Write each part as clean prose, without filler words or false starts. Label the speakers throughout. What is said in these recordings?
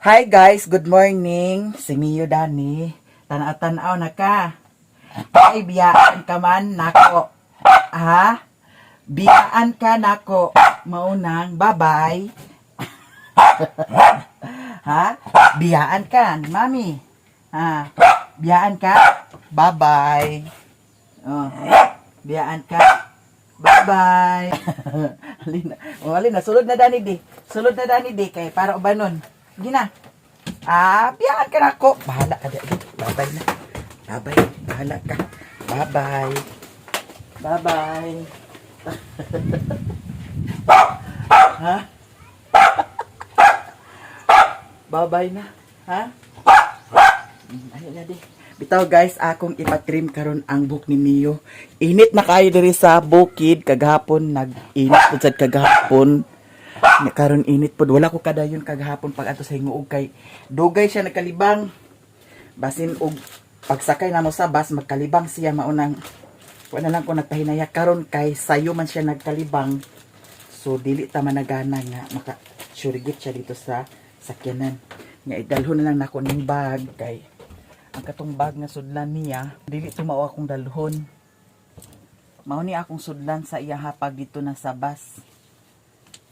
Speaker 1: Hi guys, good morning. Si Mio Dani. Tanaw na ka. Ay, biyaan ka man nako. Ha? Biyaan ka nako. Maunang, bye-bye. Ha? Biyaan ka ni Mami. Ha? Biyaan ka? Bye-bye. Oh. Biyaan ka? Bye-bye. Halina, sulod na Dani di. Sulod na Dani di kay para ubanon. Gina. Biyaan ka na ako. Bahala ka dyan. Bye-bye na. Bye-bye. Bahala ka. Bye-bye. Bye-bye. Ha? Bye-bye na. Ha? Ayun na di. Bitaw guys, akong ipatrim karon ang book ni Mio. Init na kayo diri sa bukid. Kagahapon, nag-init po sa kagahapon. Karon init po. Wala ko kadayon kagahapon pag ato sa hinguog kay dugay siya nagkalibang. Basin og pagsakay na mo sa bus magkalibang siya maunang wala lang ko nagpahinaya karon kay sayo man siya nagkalibang. So dili ta managana nga maka surigit siya dito sa sakyanan. Nga idalhon na lang nako ning bag kay ang katong bag nga sudlan niya dili tumao akong dalhon. Mao ni akong sudlan sa iya hapag dito na sa bus.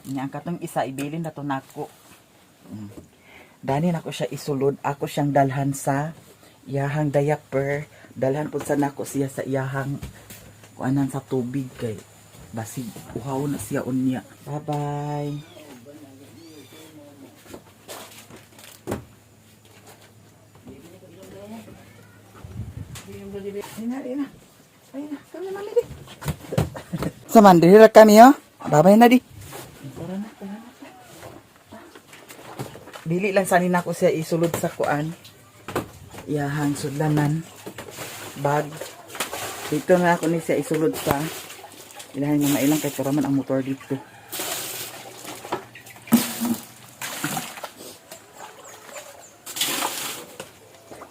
Speaker 1: Nya ang katong isa ibilin na to nako. Dani nako siya isulod, ako siyang dalhan sa iyahang diaper, dalhan pud sa nako siya sa iyahang kuanan sa tubig kay basig uhaw na siya unya. Bye bye. Ayun na, kami mami di. Sa mandiri kami yo. Bye bye na di. Dili lang sanin ako siya isulod sa kuan. Iyahang sudlanan. Bag. Dito na ako ni siya isulod sa ilahan nga mailang kay karaman ang motor dito.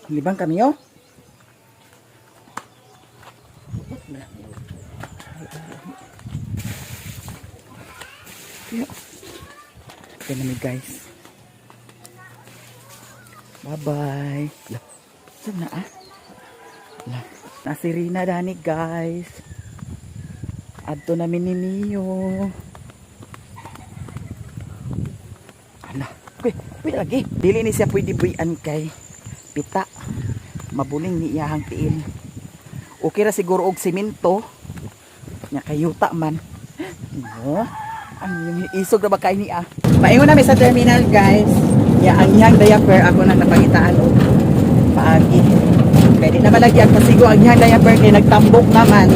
Speaker 1: Libang kami yo. Okay na guys. Bye-bye. Saan na Nasirina dani guys. Adto namin ni Mio. Uy lagi. Dili ni siya pwede buyan kay pita. Mabuling ni iyahang tiil. Okay ra siguro og simento. Nya kayuta man. No. Ang isog na ba kay ni Paingon namin sa terminal guys. Ya ang iyang diaper ako nang napangitaan og paagi. Kaya di na malagyan pasigo ang iyang diaper kay nagtambok naman.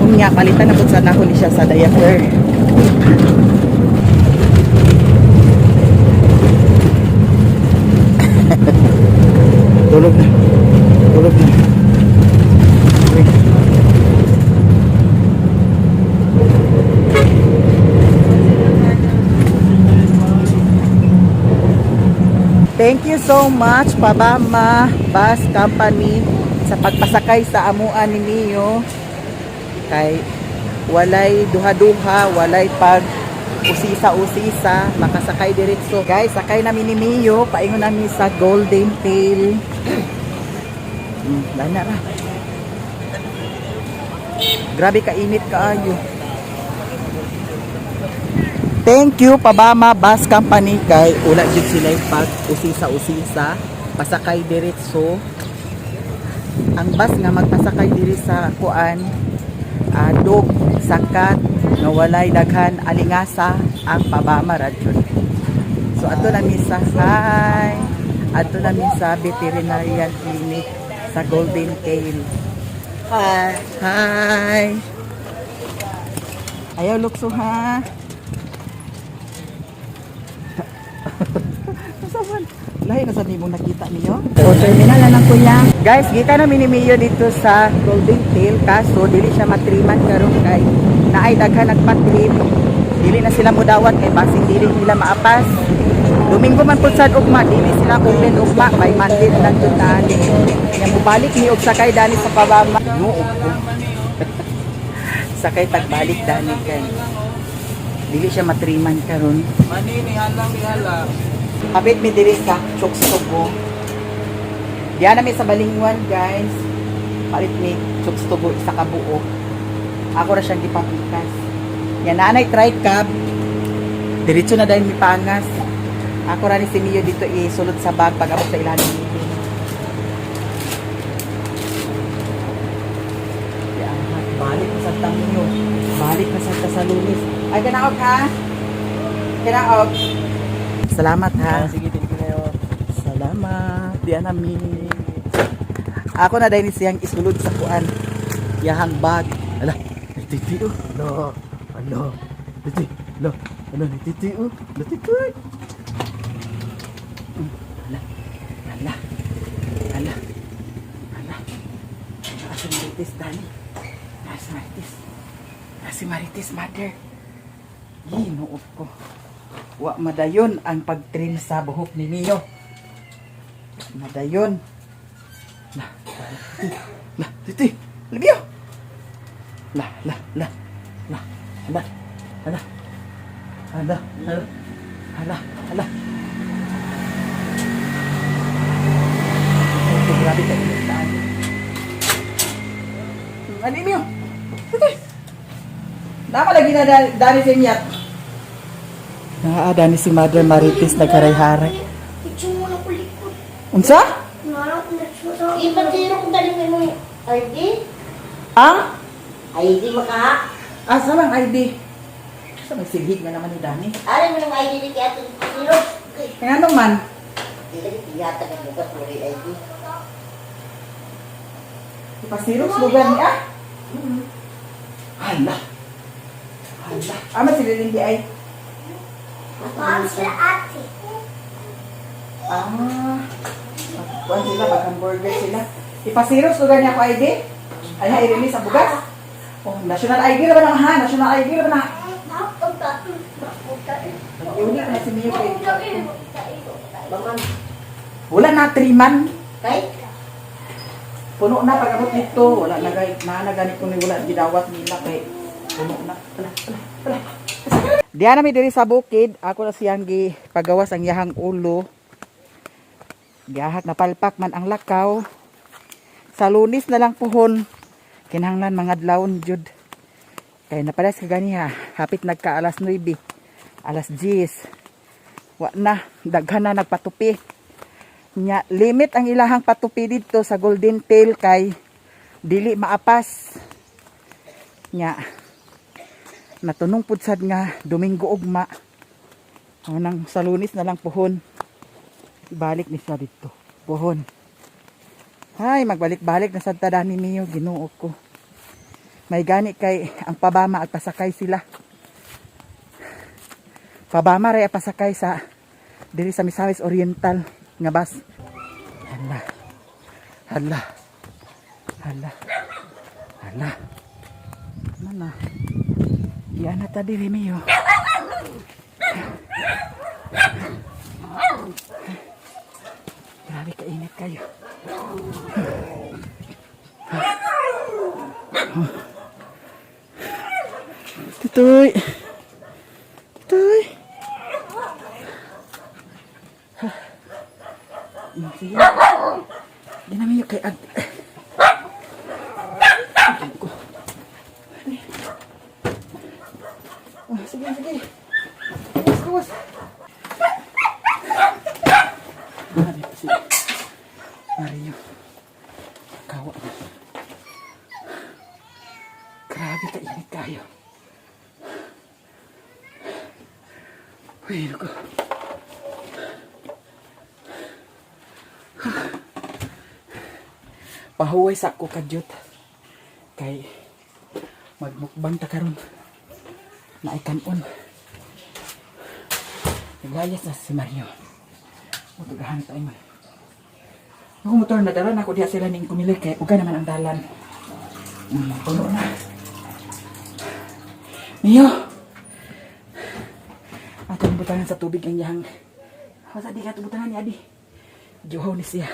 Speaker 1: Unya palitan na pud sa nako ni siya sa diaper. Tulog na. Tulog na. Thank you so much Pabama Bus Company sa pagpasakay sa amuan ni Mio. Kay walay duha-duha, walay pag usisa-usisa, makasakay diretso. Guys, sakay namin ni Mio, paingon namin sa Golden Tail. Lana ra. Grabe kainit kaayo. Thank you Pabama Bus Company kay ula jud sila pag usisa-usisa pasakay diretso. Ang bus nga magpasakay diri sa kuan dog sakat nga walay daghan alingasa ang Pabama radyo. So ato na misa hi. Ato na misa veterinarian clinic sa Golden Tail. Hi. Hi. Ayaw lukso ha. Lahi na sa mong nakita niyo. So, terminal na lang kuya. Guys, kita na minimiyo dito sa Golden Tail. Kaso, dili siya matriman karon kay naay daghan nagpatrim. Dili na sila mudawat kay basing dili nila maapas. Domingo man po sa ugma, dili sila open ugma. By Monday na lang tutaan. Kaya mubalik ni og sakay dani sa Pabama. No, sakay tagbalik dani kay dili siya matriman karon.
Speaker 2: Manini halang ni hala.
Speaker 1: Kapit mi diri sa Chokstobo. Diyan namin sa Balingwan, guys. Palit mi Chokstobo isa ka buo. Ako ra siyang gipapikas. Yan nanay try cab. Diretso na dahil mi pangas. Ako ra ni si Mio dito isulod sa bag pag abot sa ilalim. Yan, balik na sa Tamino. Balik na sa Lunis. Ay, kanaog ha? Kanaog. Salamat ha.
Speaker 2: Sige, thank you kayo.
Speaker 1: Salamat. Diyan namin. Ako na dahil siyang isulod sa kuan. Yahang bag. Ala, titi oh. Ano? Titi. Ala, ano ni titi oh. Titi. Ala. Asa Marites Dani. Si Marites mother. Ginuot ko. Wa madayon ang pagtrim sa buhok ni Mio. Madayon. Titi. Libyo. Hala. Grabe ka initaan. Ano Mio? Titi. Dama lagi na dani sa inyat. Dani si Mother Marites nagkaray-haray.
Speaker 3: Picture mo na kulikot.
Speaker 1: Unsa?
Speaker 3: Nga, ipatiro kung daling mo yung ID.
Speaker 1: Ah?
Speaker 3: ID maka.
Speaker 1: Asa lang ID? Sa may silhig na naman ni Dani.
Speaker 3: Alam mo yung ID ni kaya itong piro.
Speaker 1: Kaya ano man?
Speaker 3: Hindi ka tiyata ka bukas mo yung ID.
Speaker 1: Ipasiros lugar niya? Hala. Ama sila hindi ay?
Speaker 3: Makaam sila ate.
Speaker 1: Kuan sila, bag-hamburger sila. Ipasiros lugar niya ako ID? Ay ha, i-release ang bugas? Oh, national ID na ba na ha? National ID na ba na? Iulit na si Mio kay
Speaker 3: Baman.
Speaker 1: wala na 3 man.
Speaker 3: Kay?
Speaker 1: Puno na pag-abot dito. Wala na ganit ko ni wala gidawat nila kay puno na. Diyan namin diri sa bukid, ako na siyang gipagawas ang yahang ulo. Gihahak na palpak man ang lakaw. Sa Lunis na lang puhon. Kinahanglan mga adlawon jud. Kay napalas ka ganiha, hapit nagka alas 9, alas 10. Wa na, daghan na nagpatupi. Nya limit ang ilahang patupi dito sa Golden Tail kay dili maapas. Nya natunong pud sad nga Domingo ugma. Nang sa Lunis na lang puhon. Ibalik ni siya dito. Puhon. Ay, magbalik-balik na sad tada ni Mio, Ginoo ko. May gani kay ang pabama at pasakay sila. Pabama ray pasakay sa diri sa Misamis Oriental nga bus. Hala. Mana? Yan na ta diri Mio. Grabe kainit kayo. Tutoy. Sige. Ginami yung kay Ag... Sige. Kawas. Mario. Kawa. Grabe ka init kayo. Uy, naku. Pahuway sa ako kadyot. Kay magmukbang ta karon. Naikanon. Naglayas na si Mario. Matugahan tayo man. Ako motor na dalan ako diya sila ning kumili kay uga naman ang dalan. Puno na. Mio. Atong butangan sa tubig ang yang. Wasa di ka butangan ni Adi. Juhaw ni siya.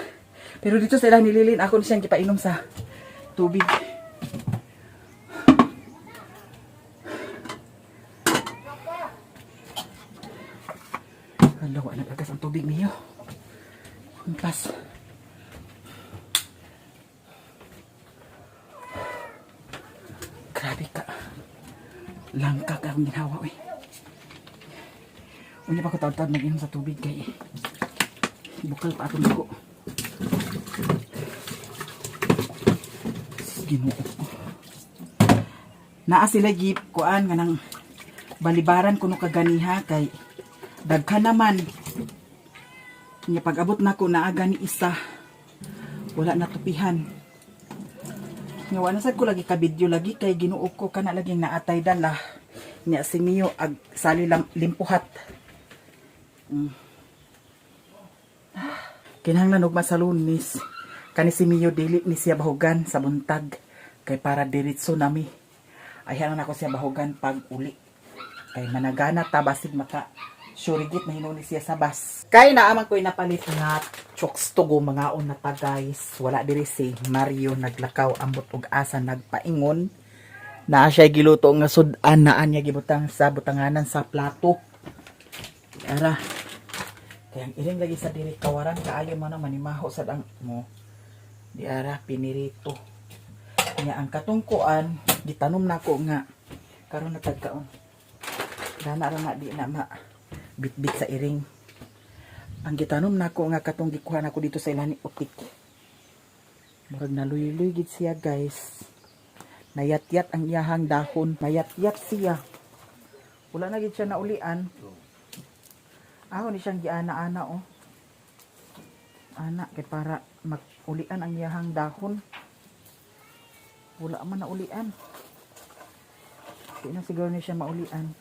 Speaker 1: Pero dito sila nililin ako siyang gipainom sa tubig. Hala, wala nagagas ang tubig. Pas. Grabe ka. Langka ka akong ginawa, eh. Unya pa ko taod-taod nag-inom sa tubig kay bukal pa atong ko. Ginoo. Naa sila gip kuan nga nang balibaran kuno kaganiha kay daghan naman. Nya pag-abot nako naa gani isa. Wala na tupihan. Nga wala sad ko lagi ka video lagi kay Ginoo ko kana laging naatay dala. Nya si Mio ag sali lang limpuhat. Kinahanglan og masalunis. Kani si Mio dili ni siya bahugan sa buntag kay para diretso nami. Ayhan na ako siya bahugan pag uli. Kay managana ta basig maka surigit na hinuni siya sa bus. Kay naaman ko napalit nga chokes tugo mga on na ta guys. Wala diri si Mario naglakaw ambot og asa nagpaingon. Naa siya giluto nga sudan naan niya gibutang sa butanganan sa plato. Ara. Kaya ang iring lagi sa diri kawaran kaayo man naman manimaho sa dang mo. Di ara pinirito. Nya ang katungkuan gitanom nako nga karon natagkaon. Dana ra nga di na ma bitbit sa iring. Ang gitanom nako nga katong gikuha nako dito sa ilani utik. Murag naluy-luy gid siya guys. Nayat-yat ang iyahang dahon, nayat-yat siya. Wala na gid siya naulian. Ni siyang giana-ana oh. Ana kay para magulian ang iyahang dahon. Wala man naulian. Di na siguro ni siya maulian.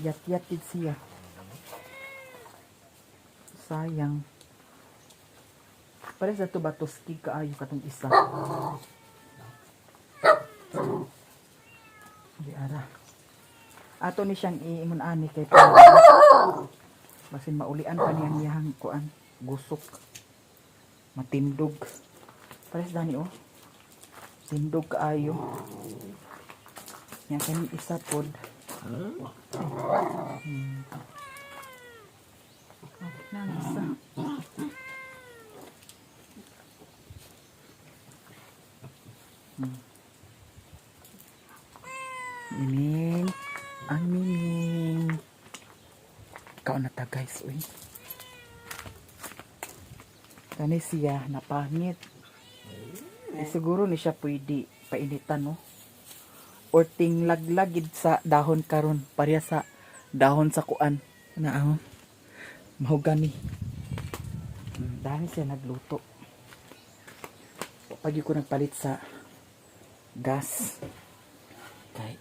Speaker 1: Yat-yat gid siya. Sayang. Pare sa to batoski kaayo katong isa. Di ara. Ato ni siyang iingon ani kay para basin maulian pa niyang iyahang kuan gusok. Matindog. Pare sa dani oh. Tindog kaayo. Yang kanin isa pod. Nang isa. Mining. Ang mining. Ikaw na ta guys. Uy. Kani siya napangit. Siguro ni siya pwede painitan no. Or tinglaglagid sa dahon karon pareha sa dahon sa kuan. Na mahogani. Dahil siya nagluto. Pag ko nagpalit sa gas. Kay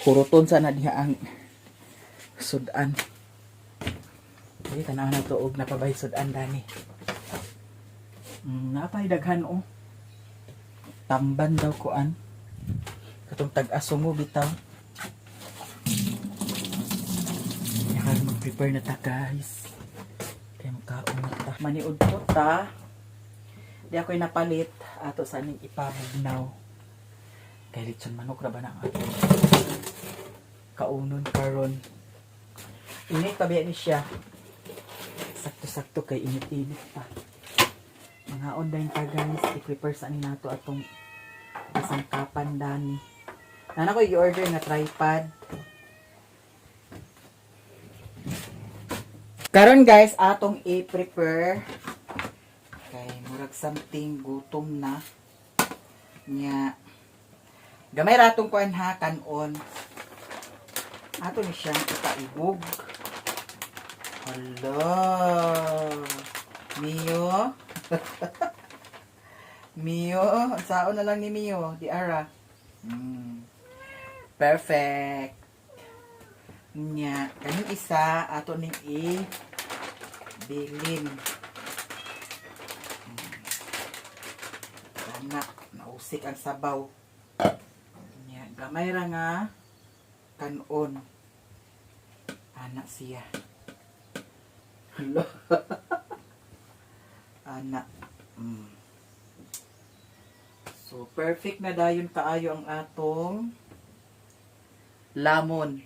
Speaker 1: huruton sana diha ang sudan. Ay tanaw na tuog napabay sudan dani. Napay daghan oh. Tamban daw kuan. Katong tag-aso mo bitaw. Kaya mag-prepare na ta guys. Kaya magkaon na ta. Maniud ko ta. Di ako'y napalit. Ato sa aning ipabugnaw. Kaya litson manok ra ba na ato. Kaunon karon. Init pa biya ni siya. Sakto-sakto kay init-init pa. Mga online pa guys, i-prepare sa anin nato atong kasangkapan dani. Nana ko i-order nga tripod. Karon guys, atong i-prepare. Kay murag something gutom na. Nya gamay ratong kuan ha kanon. Ato ni siyang ikaibog. Hello. Mio. Mio, sao na lang ni Mio, di ara. Perfect. Nya, kaning isa ato ning bilin. Anak, nausik ang sabaw. Nya, gamay ra nga kanon. Anak siya. Hello. Anak. So, perfect na dayon kaayo ang atong lamon.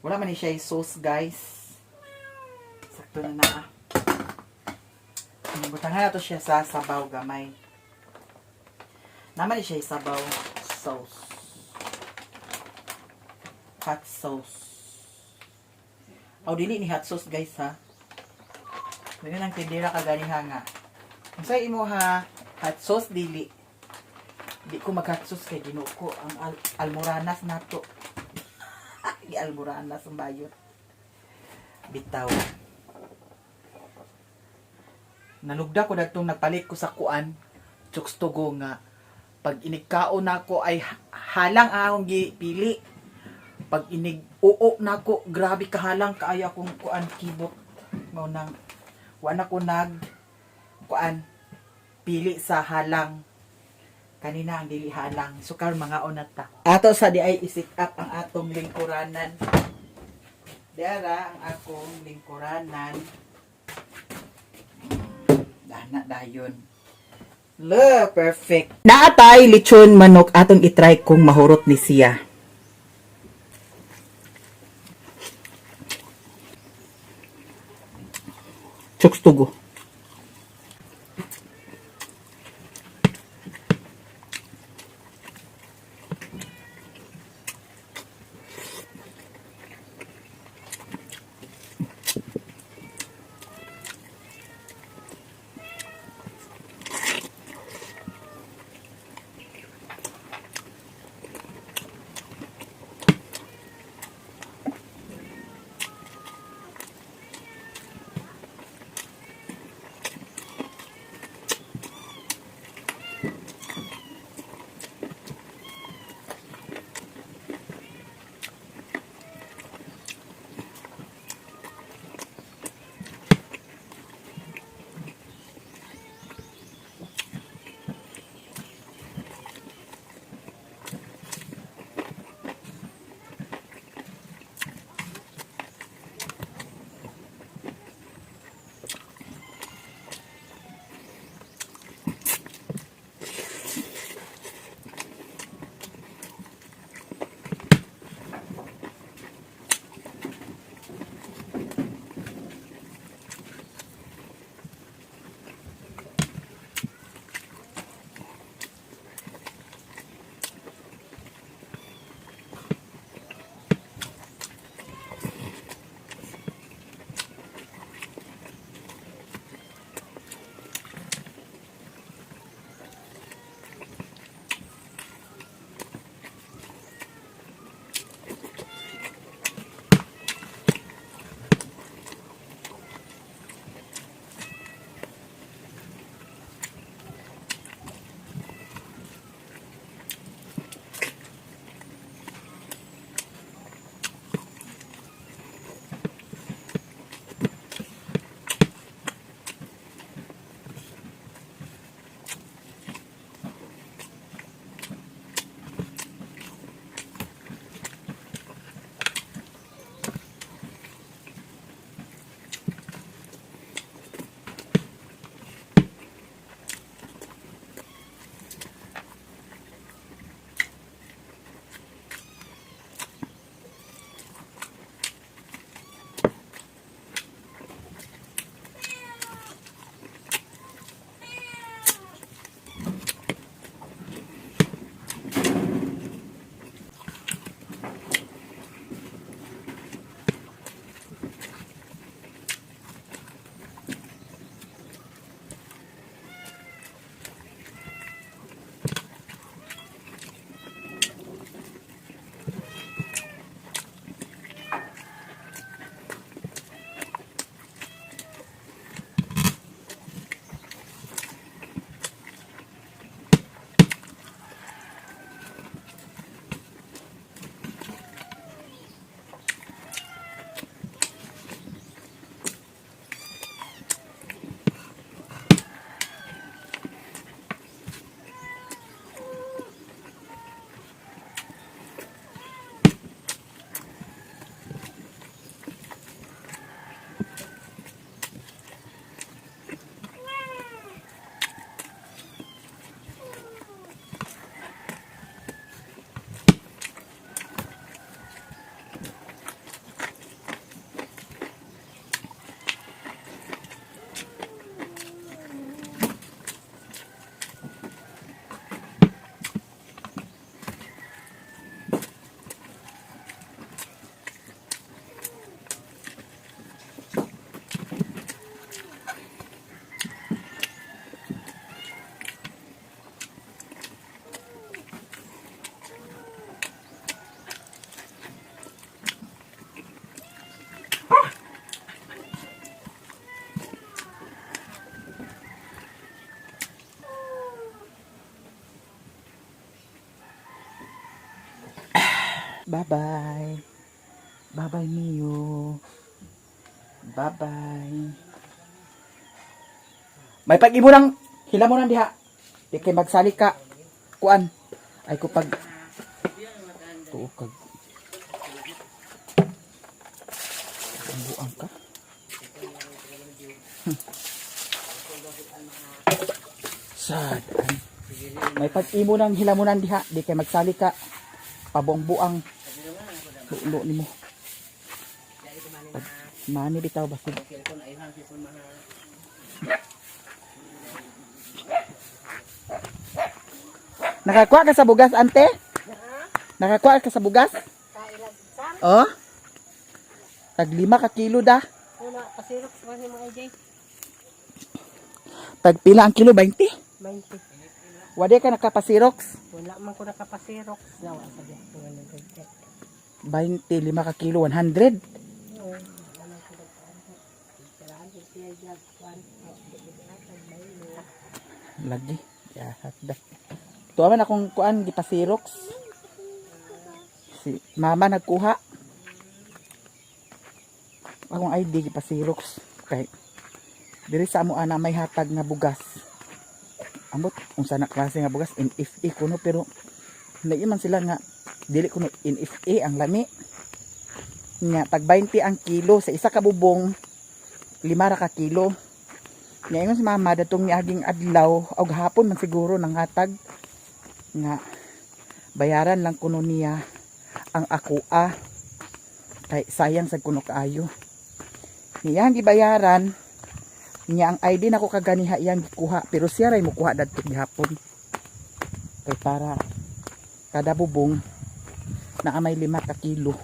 Speaker 1: Wala man ni siya sauce, guys. Sakto na na. Butangan na to siya sa sabaw gamay. Naman siya sabaw sauce. Hot sauce. Aw dili ni hot sauce guys ha. Dili nang tindira ka ganiha nga. Kung sa imo ha, hot sauce dili. Di ko mag-hot sauce kay Ginoo ko ang almoranas nato. Di almoranas ang bayot. Bitaw. Nalugda ko dagtong nagpalit ko sa kuan, chokes tugo nga pag inigkaon nako ay halang akong gipili. Pag inig oo nako, grabe kahalang kaaya akong kuan kibot. Mao nang wa na ko nag kuan pili sa halang. Kanina ang dili halang. So karon mga onata. Ato sa di ay isit up ang atong lingkuranan. Dara ang akong lingkuranan. Dana dayon. Le, perfect. Naatay lechon manok atong itry kung mahurot ni siya. Chokes tugo. Bye-bye. Bye-bye, Mio. Bye-bye. May pag-imo ng hila mo nang diha. Di kay magsali ka. Kuan. Ay ko pag tuo kag. Ang buang ka. Sad. May pag-imo ng hila mo nang diha. Di kay magsali ka. Pabuang-buang. Lulo nimo. Mani bitaw basig. Nakakuha ka sa bugas, ante? Nakakuha ka sa bugas? Oh? Tag 5 ka kilo da.
Speaker 3: Wala, pasirok sa mga AJ.
Speaker 1: Tag pila ang kilo? 20?
Speaker 3: 20.
Speaker 1: Wadi ka nakapasirox?
Speaker 3: Wala man ko nakapasirok. Nawa sa diya.
Speaker 1: 20, 5 ka kilo, 100. Lagi. Yahat da. Tuwa man akong kuan gipasirox. Si mama nagkuha. Akong ID gipasirox. Kay diri sa amo ana may hatag nga bugas. Ambot unsa na klase nga bugas NFA kuno pero naiman sila nga dili kuno NFA ang lami. Nya tag 20 ang kilo sa isa ka bubong 5 ra ka kilo. Ngayon si mama datong niaging adlaw o gahapon man siguro nang hatag nga bayaran lang kuno niya ang akua kay sayang sa kuno kaayo. Niyang gibayaran niya ang ID nako kaganiha iyang gikuha pero siya ray mo kuha dadto gihapon. Kay para kada bubong na may 5 ka kilo.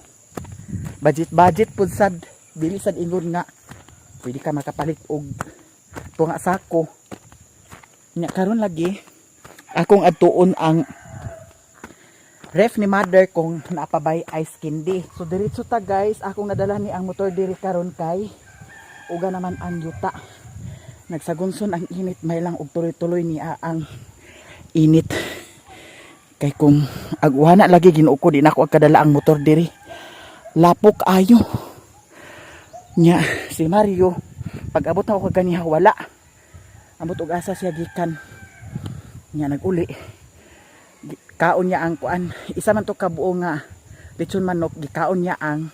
Speaker 1: Budget pud sad dili sad ingon nga pwede ka makapalit og tunga sako. Nya karon lagi akong adtuon ang ref ni mother kung napabay ice candy. So diretso ta guys, akong nadala ni ang motor diri karon kay uga naman ang yuta. Nagsagunson ang init, may lang og tuloy-tuloy niya ang init. Kay kung agwana lagi ginuko di nako kadala ang motor diri. Lapok ayo. Nya si Mario pag abot na ako kaniha wala. Ambot og asa siya gikan. Nya naguli. Kaon niya ang kuan. Isa man to kabuo nga lechon manok, gikaon niya ang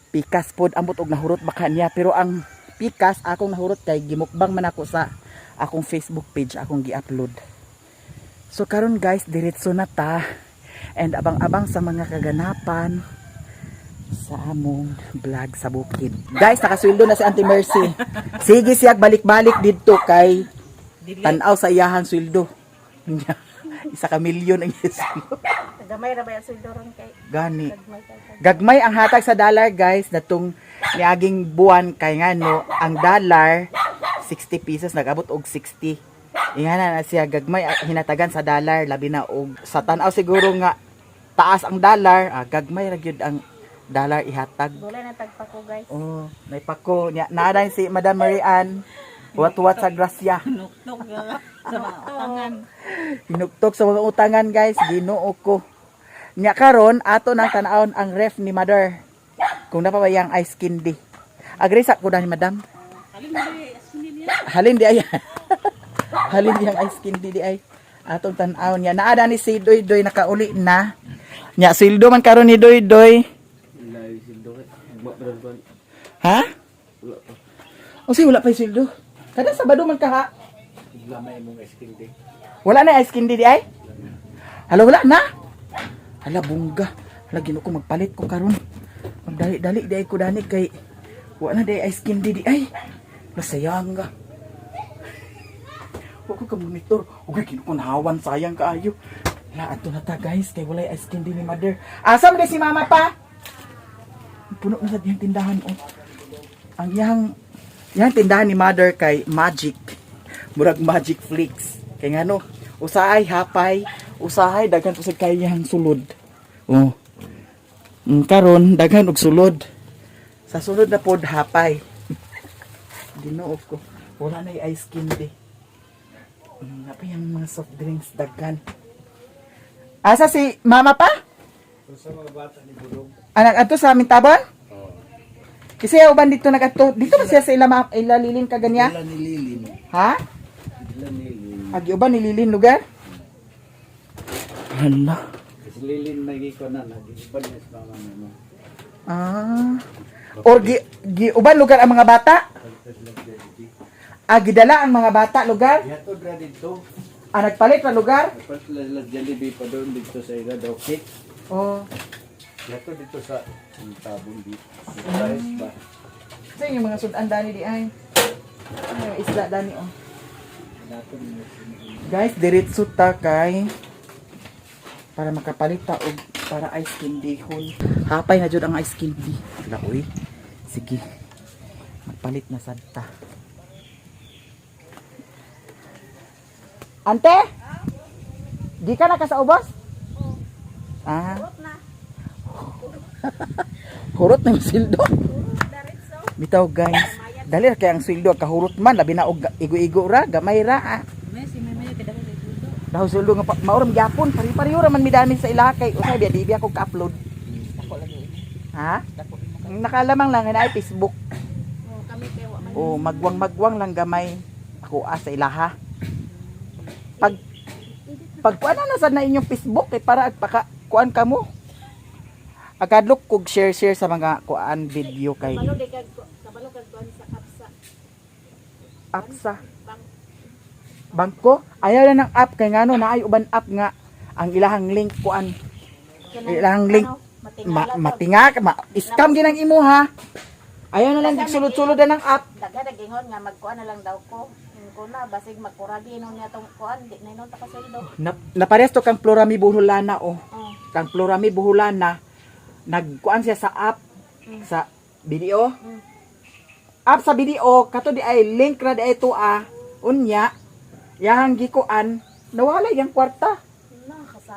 Speaker 1: pikas pod. Ambot og nahurot baka niya pero ang pikas akong nahurot kay gimukbang man ako sa akong Facebook page akong gi-upload. So karon guys, diretso na ta and abang-abang sa mga kaganapan sa among vlog sa bukid. Guys, nakasweldo na si Auntie Mercy. Sige siya balik-balik dito kay tanaw sa iyahang sweldo. Isa ka milyon ang sweldo.
Speaker 3: Gamay ra ba yung sweldo ron kay?
Speaker 1: Gani. Gagmay ang hatag sa dollar guys datong niaging buwan kay ngano ang dollar 60 pesos nagabot og 60. Ingana na siya gagmay hinatagan sa dollar labi na og sa tanaw siguro nga taas ang dollar, gagmay ra gyud ang dollar ihatag.
Speaker 3: Wala na tagpa ko guys.
Speaker 1: Oh, may pako nya naa si Madam Marian. Wat-wat sa grasya.
Speaker 3: Nuktok sa mga utangan.
Speaker 1: Hinuktok sa mga utangan guys, Ginoo ko. Nya karon ato nang tan-awon ang ref ni Mother. Kung napabayang ice candy. Agri sa ko na ni Madam. Halin di ay. Halin di ang ice candy di ay. Atong tan-awon nya naa ni si Doy Doy nakauli na. Nya sildo man karon ni Doy Doy. Ha? O si wala pa yung sildo. Kada Sabado man ka ha? Wala na ice candy di ay? Hala wala na? Hala bungga. Hala Ginoo ko magpalit ko karon. Magdali-dali di ay ko dani kay wala na di ice candy di ay. Nasayang ka. Huwag ka monitor. Huwag ka Ginoo ko nahawan sayang kaayo. Hala ato na ta guys kay wala ice candy ni Mother. Asa man si Mama pa? Puno na sa diyang tindahan oh. Ang yang tindahan ni Mother kay Magic. Murag Magic Flix. Kay ngano, usahay hapay, usahay daghan usag kay yang sulod. Oh. Karon daghan og sulod. Sa sulod na pod hapay. Ginoo ko. Wala na ice candy. Apa yang mga soft drinks daghan. Asa si Mama pa?
Speaker 2: Sa mga bata ni Budong.
Speaker 1: Anak ato sa amin tabon?
Speaker 2: Oo.
Speaker 1: Kasi uban dito nagato. Dito ba siya sa ilalilin ka ganya?
Speaker 2: Sila nililin.
Speaker 1: Ha?
Speaker 2: Sila nililin.
Speaker 1: Agi uban nililin lugar? Hala.
Speaker 2: Kasi lilin naging ko na. Nag-iban niya sa mama mo.
Speaker 1: Ah. Or uban lugar ang mga bata? Gidala ang mga bata lugar?
Speaker 2: Yato dra dito.
Speaker 1: Nagpalit na lugar?
Speaker 2: Tapos sila Jollibee pa doon dito sa ila daw cake.
Speaker 1: Oh.
Speaker 2: Yato dito sa tabong dito. Surprise ba?
Speaker 1: Sa yung mga sudan dani di ay. Ano isda dani oh.
Speaker 2: Yato nila
Speaker 1: Guys, diretso ta kay para makapalit ta og para ice candy-hon. Hapay na jud ang ice candy. Wala oy. Sige. Magpalit na sad ta. Ante? Di ka na ka sa ubos? Ah. Hurot na yung sildo. Bitaw guys. Dali kaya ang sildo kahurot man labi na og igo-igo ra, gamay ra. Daw sildo nga mauram gyapon, pari-pariyo ra man midani sa ilakay. Usay biya di biya ko ka-upload. Ha? Nakalamang lang na Facebook. Magwang-magwang lang gamay. Ako sa ilaha. Pag kuan na sad na inyong Facebook kay para agpaka kuan kamo. Agadlok kog share sa mga kuan video kay
Speaker 3: Kabalo kag kuan sa kapsa.
Speaker 1: Apsa. Bangko, ayaw na ng app kay ngano naay uban app nga ang ilahang link kuan. Ilahang link matinga scam ginang imo ha. Ayaw na lang sulod-sulod ng app.
Speaker 3: Daga nagingon nga magkuan na lang daw ko. Ko na basig magkuragi no niya tong kuan di na inon ta kasaydo.
Speaker 1: Napares to kang Florami Buhulana oh.
Speaker 3: Oh.
Speaker 1: Kang Florami Buhulana nagkuan siya sa app sa video. App sa video kato di ay link ra di ay tuwa unya yang gikuan nawala yang kwarta.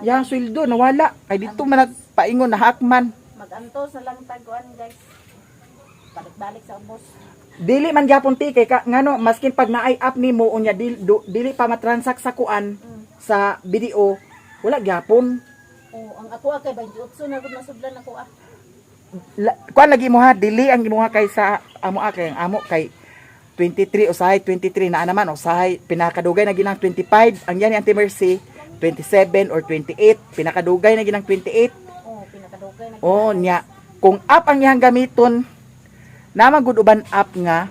Speaker 1: Yang sweldo nawala kay dito man nagpaingon na hakman.
Speaker 3: Maganto sa lang taguan guys. Balik-balik sa ubos.
Speaker 1: Dili man gyapon ti kay ngano maskin pag naay app nimo unya dili pa matransact sa kuan sa video wala gyapon.
Speaker 3: Oh, ang ako kay 28 na gud nasudlan ako ah.
Speaker 1: Kuan lagi mo ha dili ang imuha kay sa amo kay ang amo kay 23 usahay 23 na naman usahay pinakadugay na ginang 25 ang yan ni Auntie Mercy 27 or 28 pinakadugay na ginang 28.
Speaker 3: Oh, pinakadugay na.
Speaker 1: Oh nya kung app ang iyang gamiton naman gud uban app nga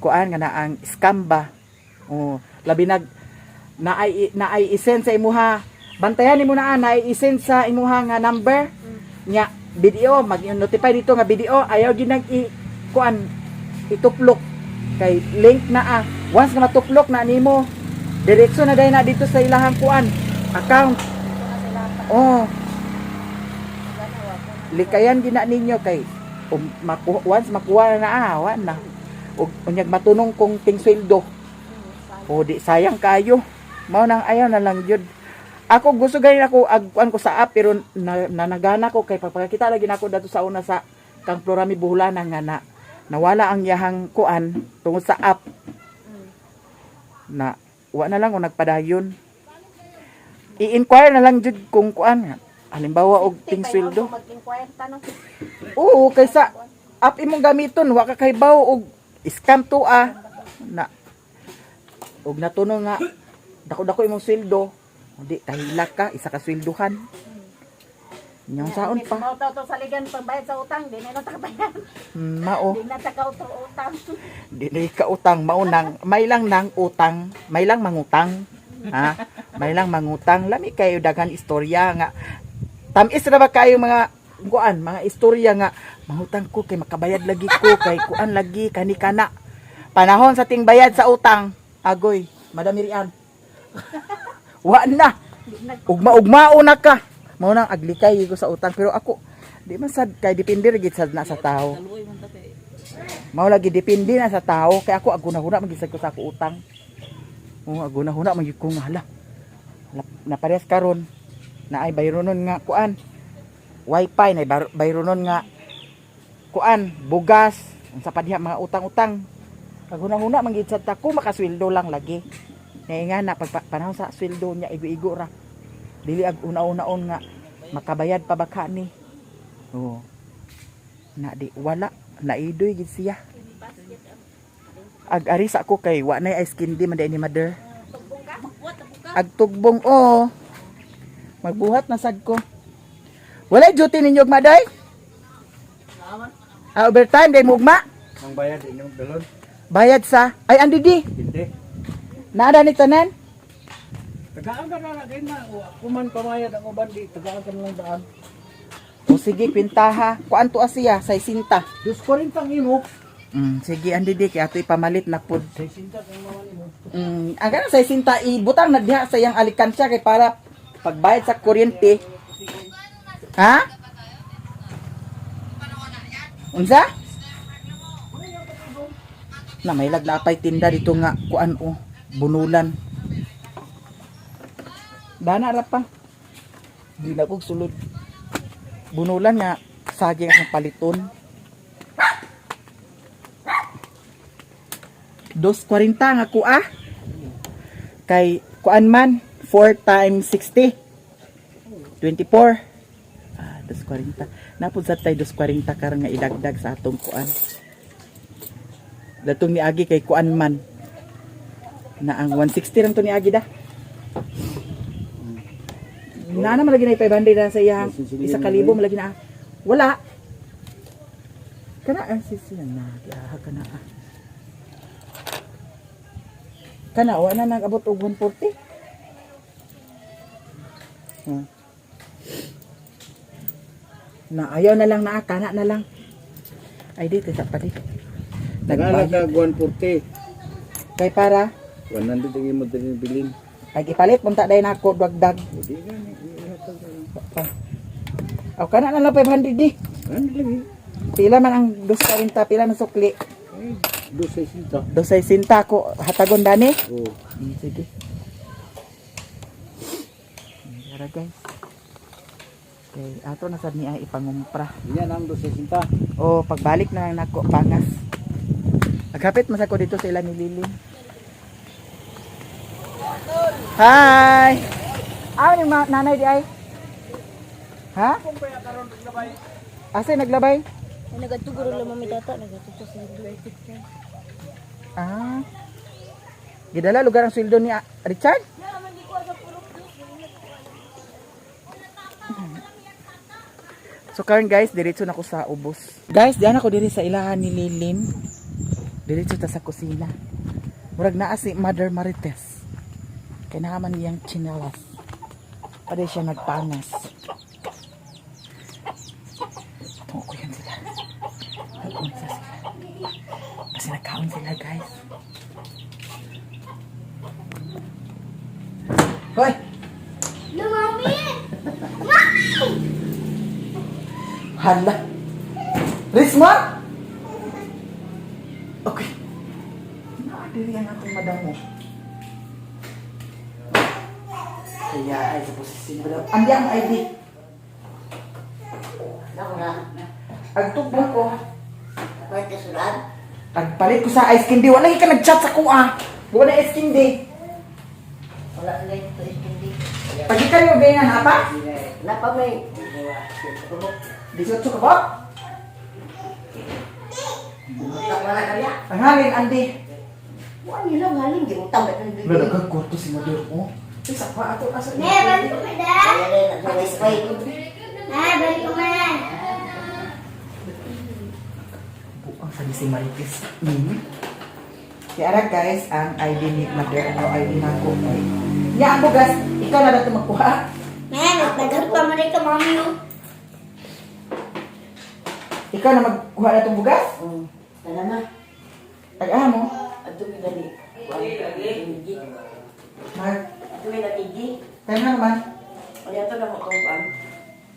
Speaker 1: kuan nga na ang scam ba. Oh, labi naay i-send sa imuha. Bantayan nimo na naay i-send sa imuha nga number. Nya video mag-notify dito nga video ayaw gyud nag kuan ituplok kay link na once nga matuplok na nimo diretso na day na dito sa ilahang kuan account. Oh. Likayan gina ninyo kay once makuha na awa na unyag matunong kong ting sweldo o di sayang kayo mao nang ayaw na lang jud ako gusto ganin ako agkuan ko sa app pero nanagana ko kay pagpakita lagi nako dato sa una sa kang Florami Buhulana nga nawala ang yahang kuan tungod sa app na wa na lang o nagpadayon i-inquire na lang jud kung kuan halimbawa og ting sweldo. Oo, kaysa app imong gamiton wa ka kay baw og scam to na og natuno nga dako-dako imong sweldo di kahilak ka isa ka swelduhan. Nyong saon pa.
Speaker 3: Mao to sa ligan pambayad sa utang di na takabayan.
Speaker 1: Mao.
Speaker 3: Di na taka utang.
Speaker 1: Di ka utang mao nang may lang nang utang, may lang mangutang. Ha? May lang mangutang lami kayo daghan istorya nga tamis ra ba kayo mga kuan mga istorya nga mangutang ko kay makabayad lagi ko kay kuan lagi kani kana panahon sa ting bayad sa utang agoy madam Miriam wa na ugma-ugmao na ka mao nang aglikay ko sa utang pero ako di man sad kay depende ra gid sad na sa tao mao lagi depende na sa tao kay ako aguna-huna man ko sa ako utang aguna-huna man gid ko hala na pares karon na ay bayronon nga kuan wifi na bayronon nga kuan bugas sa padya mga utang-utang aguna-huna man gid sad ta ko makasweldo lang lagi nga na pag panahon sa sweldo niya igo-igo ra dili ag una-unaon nga Makabayad pa baka ni. Oo. Na di wala naidoy gid siya. Ag-ari sa ako kay wa nay ice candy man ni mother. Ag tugbong magbuhat na sad ko. Wala duty ninyo maday? Overtime day mugma.
Speaker 2: Ang bayad inyong dalon.
Speaker 1: Bayad sa ay andi di.
Speaker 2: Hindi.
Speaker 1: Naada ni tanan.
Speaker 2: Tagaan ka na lagay na. Kuman pamayad ang uban di. Tagaan ka na lang daan.
Speaker 1: O sige pintaha. Kuan to asiya sa sinta.
Speaker 2: Dus ko rin tang imo.
Speaker 1: Sige andi di kay ato ipamalit na pud.
Speaker 2: Sa sinta kang mawal imo.
Speaker 1: Ang ganun sa sinta ibutang na diha sa yang alikansya kay para pagbayad sa kuryente. Ha? Unsa? Na may lagnapay tinda dito nga kuan bunulan. Dana ra pa. Di na kog sulod. Bunulan nga saging ang paliton. 2.40 nga kuha. Kay kuan man 4 times 60. 24. 2.40. Napud sa tay 2.40 karon nga idagdag sa atong kuan. Datong ni Agi kay kuan man. Na ang 160 lang to ni Agi da. Na naman lagi na 500 na sa iyang isa kalibo malagi na. Wala. Kana ang sisiyan na diha kana. Kana wa na nag-abot og 140. Na ayaw na lang na kana na lang. Ay dito sa pali.
Speaker 2: Tagaan ka
Speaker 1: Nagbayad
Speaker 2: 140.
Speaker 1: kay para
Speaker 2: 100 ang imo din bilin.
Speaker 1: ay ipalit punta dai nako dagdag.
Speaker 2: Hindi ka ni.
Speaker 1: Aw kana na lang 500 di.
Speaker 2: Ano lagi?
Speaker 1: Pila man ang 240 pila man sukli.
Speaker 2: Ay, dus sa sinta.
Speaker 1: 260 ko hatagon dani.
Speaker 2: Oh.
Speaker 1: Sige. Tara guys. Okay, ato na sad ni ay ipangumpra.
Speaker 2: Yan ang dus sa sinta.
Speaker 1: O pagbalik na lang nako pangas. Agapit mas ako dito sa ila ni Lilin. Hi. Aw ni nanay di ay. Ha? Asa naglabay?
Speaker 3: Ay nagatuguro lang mami tata, nagatugto sa electric fan.
Speaker 1: Ah. Gidala lugar ang sweldo ni Richard? So karon guys, diretso na ko sa ubos. Guys, diyan ako diri sa ilahan ni Lilin. Diretso ta sa kusina. Murag naa si Mother Marites. Kay naman niyang chinelas. Pwede siya nagpanas. Tungo ko yan sila. Nag-unsa sila. Kasi nagkaon sila guys. Hoy!
Speaker 3: No, mami!
Speaker 1: Hala! Risma! Okay. Nakadiri ang atong madam mo. Kaya ay sa posisyon mo daw. Andiyan ang ID.
Speaker 3: Ako na.
Speaker 1: Agtubong ko.
Speaker 3: Pwede sulat?
Speaker 1: Agpalit ko sa ice candy. Wala ka nag-chat sa kuha. Wala ice candy.
Speaker 3: Wala na ito hindi.
Speaker 1: Pagikan mo ba nga pa?
Speaker 3: Napa may.
Speaker 1: 18 ka ba?
Speaker 3: Wala kaya.
Speaker 1: Pangalin, Andy.
Speaker 3: Wala nila galing. Di mo tambay ng bibig.
Speaker 1: Lalagag kwarto si Mother mo. Isa pa ato asa.
Speaker 3: Balik ko man.
Speaker 1: Buang sa si Marikis. Kaya guys, ang ID ni Mother, ano ID na ako. Niya ang bugas, ikaw na natin magkuha.
Speaker 3: Nagkaroon pa man rin ka, mami.
Speaker 1: Ikaw na magkuha na itong bugas?
Speaker 3: Tala na.
Speaker 1: Tag-aha mo?
Speaker 3: Ato may gani.
Speaker 1: Mag,
Speaker 3: Ato may natigi.
Speaker 1: tayo na naman.
Speaker 3: O yato na mo itong pan.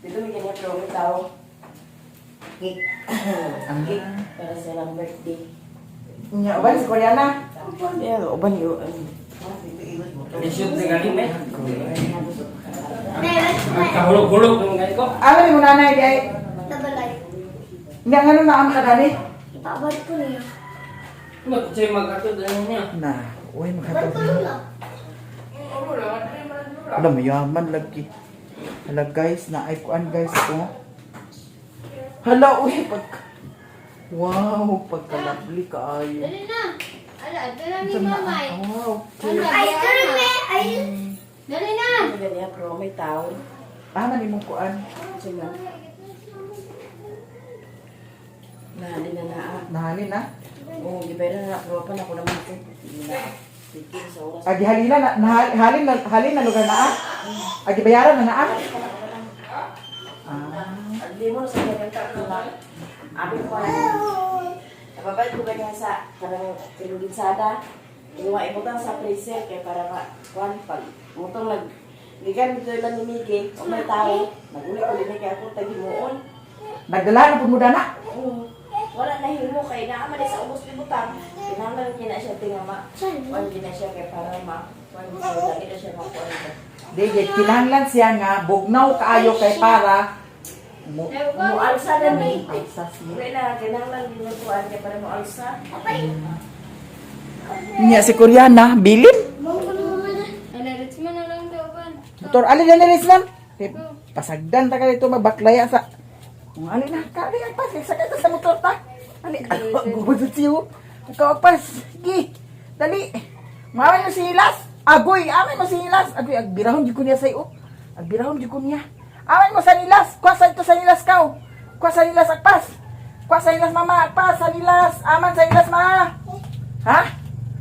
Speaker 3: Dito may ganyan pero may tao. Cake. Cake. Para sa lang birthday.
Speaker 1: Niya, uban si Koreana.
Speaker 3: Yan, uban yun.
Speaker 4: Isip na galing eh. Kahulog-hulog naman ganito ko.
Speaker 1: Alam mo nanay, di ay.
Speaker 3: Tabalay.
Speaker 1: Hindi ang ano na ang kadali.
Speaker 3: Ipabalik ko niya.
Speaker 4: Mag-chay mag-atod na niya.
Speaker 1: Na, uy, maghatag.
Speaker 3: Tulong lang.
Speaker 1: Alam mo, yaman lagi. Hala guys, naaykuan guys ko. Hala, uy, wow, pagka-lovely kaayo.
Speaker 5: Dali na. Ala, dala ni mamay.
Speaker 1: Wow.
Speaker 5: Ay, dali na. Ay. Dali na.
Speaker 3: Ano ganyan, pero may tao.
Speaker 1: Man imong kuan.
Speaker 3: Sino? Nahali na naa.
Speaker 1: Nahali na.
Speaker 3: Oo, gibera na ako pa na ko naman ito. Sige, sa oras.
Speaker 1: Agi halina na halin na lugar na. Agi bayaran na na.
Speaker 3: Hindi mo sa kanya ka na. Abi ko na. Napapait ko ganyan sa karang kinulinsada. Iwa ibutang sa freezer kay para kuan pag mutong gikan dito lang ni Miki, o may tao, naguli ko din kay ako tagimuon.
Speaker 1: Nagdala na pud mo dana.
Speaker 3: Wala na himo kay naa man sa ubos ni butang. Kinahanglan kina siya tingama. Kuan kina siya kay para kuan so lagi na siya makuan.
Speaker 1: Di kinahanglan siya nga bugnaw kaayo kay para
Speaker 3: Mualsa na ni.
Speaker 1: alsa siya.
Speaker 3: Wala na kinahanglan ginutuan kay para mualsa.
Speaker 1: Niya si Koreana, bilin.
Speaker 5: Anarit mo na lang daw ba?
Speaker 1: Motor alin na nilis man. Pasagdan ta ka dito magbaklaya sa. Kung alin na ka, alin pas sakay ta sa motor ta. Ali, gubod siyo. Ikaw pas. Gi. Dali. Maway mo silas. Agoy, amay mo silas. Agoy, agbirahon jud ko niya sayo. Agbirahon jud ko niya. Amay mo sa nilas. Kuasa ito sa nilas kaw. Kuasa nilas agpas. Kuasa nilas mama agpas sa nilas. Aman sa nilas ma. Ha?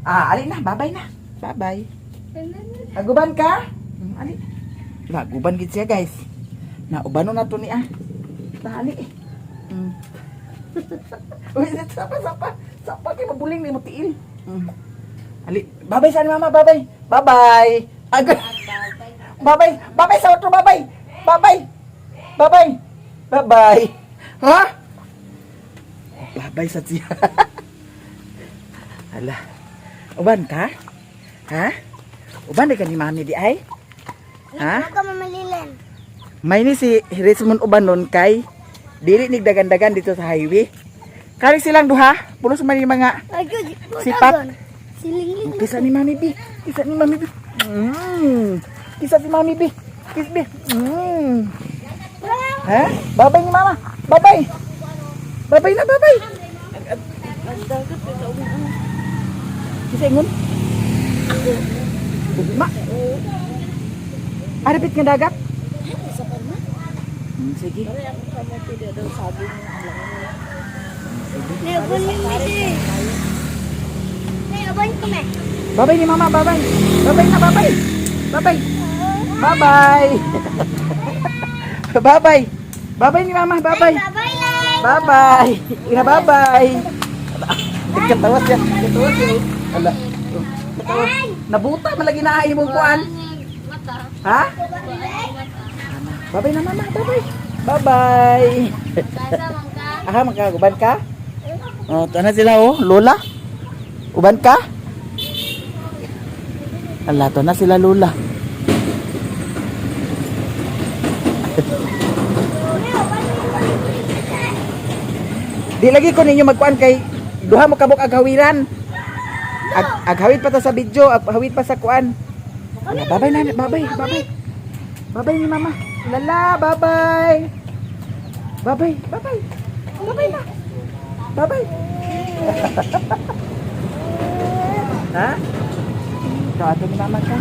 Speaker 1: Alin na, babay na. Babay. Aguban ka? Ali. Laguban gid siya, guys. Naubano na to ni Dali. Uy, sapa kay mabuling ni mo tiil. Ali, babay sa ni mama, babay. Babay. Babay, babay sa otro, babay. Babay. Babay. Babay. Ha? Babay sa siya. Hala. Uban ka? Ha? Uban ka ni mami di ay? Ha?
Speaker 5: Huwag ka mamalilan.
Speaker 1: May ni si Richmond uban nun kay dili nig dagan-dagan dito sa highway. Kari silang duha, pulos man yung mga
Speaker 5: Ay, good.
Speaker 1: sipat.
Speaker 5: Silingling.
Speaker 1: Kisa ni Mami B. Kisa ni Mami B. Kisa si Mami B. Kiss B. Ha? Babay ni Mama. Babay. Babay na, babay. Kisa ingon. Bugma. Arapit nga dagat. Sige.
Speaker 5: Naibon yung midi. Naibon ko me.
Speaker 1: Babay ni Mama, babay. Babay na, babay. Babay. Babay. Babay. Babay ni Mama, babay.
Speaker 5: Bye lang.
Speaker 1: Babay. Ina babay. Katawa siya. Katawa siya. Ala. Katawa. Nabuta malagi na imong kuan.
Speaker 5: Mata.
Speaker 1: Ha? Babay na Mama, babay. Bye-bye.
Speaker 5: Kasa man ka.
Speaker 1: Aha, magkaguban ka? Oh, ito na sila oh, Lola. Uban ka? Ala, ito na sila Lola. Di lagi ko ninyo magkuan kay duha mo kabuk aghawiran. Aghawid pa ta sa video, aghawid pa sa kuan. Ala, babay na, babay, babay. Babay ni Mama. Lala, babay. Babay, babay. Babay na. Babay. Ha? Ito ato ni Mama ka.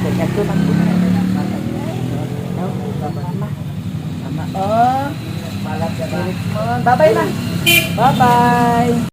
Speaker 1: Kaya ito lang. Mama. Mama. Oh. Babay na. Bye-bye.